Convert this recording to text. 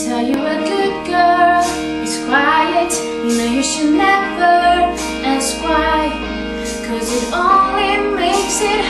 tell you a good girl is quiet. You know you should never ask why, 'cause it only makes it